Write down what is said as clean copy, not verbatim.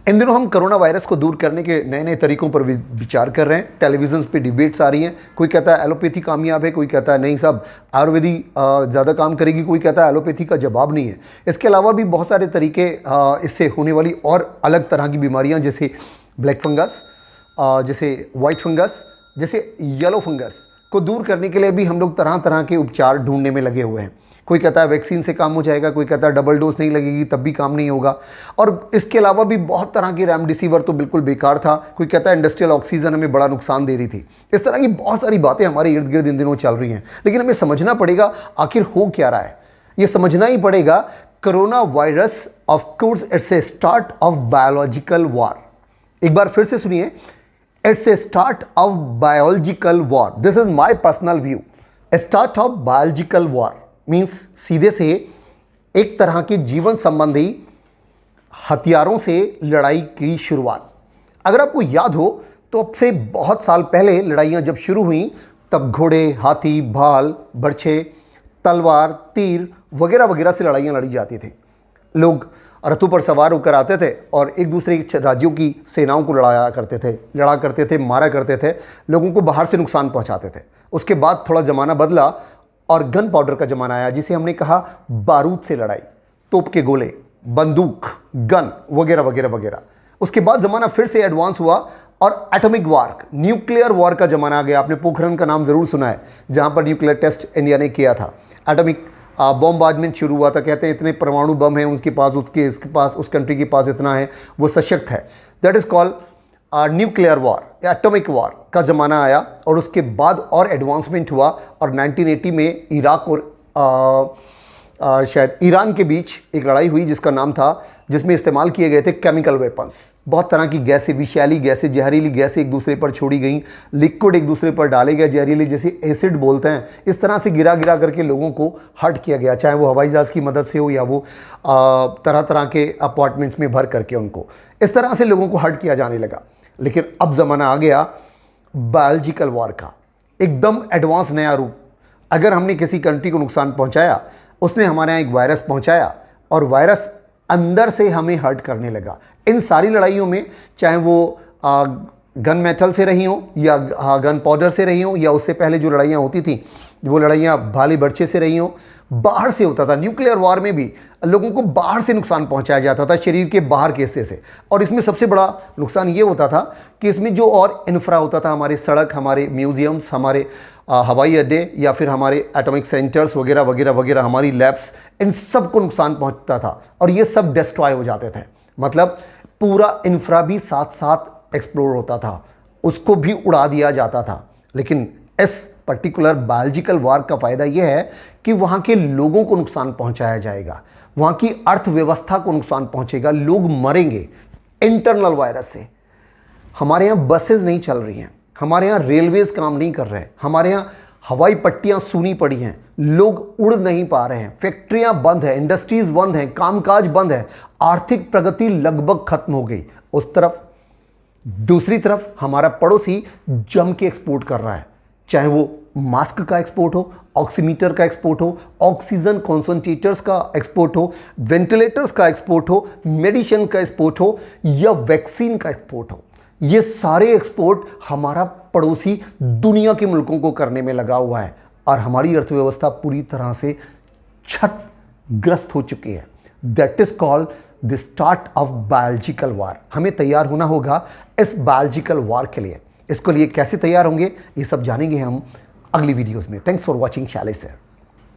इन दिनों हम corona virus को दूर करने के नए नए तरीकों पर विचार कर रहे हैं। टेलीविजन पे डिबेट्स आ रही हैं। कोई कहता है एलोपैथी कामयाब है, कोई कहता है नहीं साहब आयुर्वेदी ज़्यादा काम करेगी, कोई कहता है एलोपैथी का जवाब नहीं है। इसके अलावा भी बहुत सारे तरीके इससे होने वाली और अलग तरह की बीमारियां जैसे ब्लैक फंगस, जैसे वाइट फंगस, जैसे येलो फंगस को दूर करने के लिए भी हम लोग तरह तरह के उपचार ढूंढने में लगे हुए हैं। कोई कहता है वैक्सीन से काम हो जाएगा, कोई कहता है डबल डोज नहीं लगेगी तब भी काम नहीं होगा। और इसके अलावा भी बहुत तरह की रेमडेसिविर तो बिल्कुल बेकार था। कोई कहता है इंडस्ट्रियल ऑक्सीजन हमें बड़ा नुकसान दे रही थी। इस तरह की बहुत सारी बातें हमारे इर्द गिर्द इन दिनों चल रही हैं, लेकिन हमें समझना पड़ेगा आखिर हो क्या रहा है। ये समझना ही पड़ेगा corona virus of course it's a start of biological war. एक बार फिर से सुनिए, it's a start of biological war. This is my personal view. Start of biological war means सीधे से एक तरह के जीवन संबंधी हथियारों से लड़ाई की शुरुआत। अगर आपको याद हो तो अब से बहुत साल पहले लड़ाइयाँ जब शुरू हुई तब घोड़े, हाथी, भाल, बर्छे, तलवार, तीर वगैरह वगैरह से लड़ाइयाँ लड़ी जाती थी। लोग रथों पर सवार होकर आते थे और एक दूसरे राज्यों की सेनाओं को लड़ा करते थे, मारा करते थे, लोगों को बाहर से नुकसान पहुँचाते थे। उसके बाद थोड़ा ज़माना बदला और गन पाउडर का ज़माना आया, जिसे हमने कहा बारूद से लड़ाई, तोप के गोले, बंदूक, गन वगैरह वगैरह वगैरह। उसके बाद ज़माना फिर से एडवांस हुआ और एटॉमिक वार, न्यूक्लियर वॉर का ज़माना आ गया। आपने पोखरण का नाम ज़रूर सुना है, जहाँ पर न्यूक्लियर टेस्ट इंडिया ने किया था। एटॉमिक बॉम्बार्डमेंट शुरू हुआ था। कहते हैं इतने परमाणु बम हैं उसके पास, इसके पास, उस कंट्री के पास इतना है, वो सशक्त है। That is called nuclear war, atomic war का ज़माना आया। और उसके बाद और एडवांसमेंट हुआ और 1980 में इराक और शायद ईरान के बीच एक लड़ाई हुई जिसका नाम था, जिसमें इस्तेमाल किए गए थे केमिकल वेपन्स। बहुत तरह की गैसें, विषैली गैसें, जहरीली गैसें एक दूसरे पर छोड़ी गई, लिक्विड एक दूसरे पर डाले गए, जहरीली जैसे एसिड बोलते हैं। इस तरह से गिरा गिरा करके लोगों को हर्ट किया गया, चाहे वो हवाई जहाज़ की मदद से हो या वो तरह तरह के अपार्टमेंट्स में भर करके उनको इस तरह से लोगों को हर्ट किया जाने लगा। लेकिन अब ज़माना आ गया बायोलॉजिकल वॉर का, एकदम एडवांस नया रूप। अगर हमने किसी कंट्री को नुकसान पहुंचाया, उसने हमारे यहाँ एक वायरस पहुंचाया और वायरस अंदर से हमें हर्ट करने लगा। इन सारी लड़ाइयों में, चाहे वो गन मेटल से रही हो या गन पाउडर से रही हो, या उससे पहले जो लड़ाइयाँ होती थी वो लड़ाइयाँ भाले बर्छे से रही हो, बाहर से होता था। न्यूक्लियर वॉर में भी लोगों को बाहर से नुकसान पहुंचाया जाता था, शरीर के बाहर के हिस्से से। और इसमें सबसे बड़ा नुकसान ये होता था कि इसमें जो और इंफ्रा होता था, हमारे सड़क, हमारे म्यूजियम्स, हमारे हवाई अड्डे या फिर हमारे एटॉमिक सेंटर्स वगैरह वगैरह वगैरह, हमारी लैब्स, इन सब को नुकसान पहुंचता था और ये सब डिस्ट्रॉय हो जाते थे। मतलब पूरा इंफ्रा भी साथ साथ एक्सप्लोर होता था, उसको भी उड़ा दिया जाता था। लेकिन इस पर्टिकुलर बायोलॉजिकल वॉर का फ़ायदा यह है कि वहाँ के लोगों को नुकसान पहुँचाया जाएगा, वहाँ की अर्थव्यवस्था को नुकसान पहुँचेगा, लोग मरेंगे इंटरनल वायरस से। हमारे यहाँ बसेज नहीं चल रही हैं, हमारे यहाँ रेलवेज काम नहीं कर रहे हैं, हमारे यहाँ हवाई पट्टियाँ सूनी पड़ी हैं, लोग उड़ नहीं पा रहे हैं, फैक्ट्रियाँ बंद हैं, इंडस्ट्रीज बंद हैं, कामकाज बंद है, आर्थिक प्रगति लगभग खत्म हो गई। उस तरफ दूसरी तरफ हमारा पड़ोसी जम के एक्सपोर्ट कर रहा है, चाहे वो मास्क का एक्सपोर्ट हो, ऑक्सीमीटर का एक्सपोर्ट हो, ऑक्सीजन कॉन्सेंट्रेटर्स का एक्सपोर्ट हो, वेंटिलेटर्स का एक्सपोर्ट हो, मेडिसिन का एक्सपोर्ट हो या वैक्सीन का एक्सपोर्ट हो। ये सारे एक्सपोर्ट हमारा पड़ोसी दुनिया के मुल्कों को करने में लगा हुआ है और हमारी अर्थव्यवस्था पूरी तरह से क्षतिग्रस्त हो चुकी है। That is called the start of biological war. हमें तैयार होना होगा इस बायोलॉजिकल वॉर के लिए। इसके लिए कैसे तैयार होंगे, ये सब जानेंगे हम अगली वीडियोस में। Thanks for watching Shailesh sir.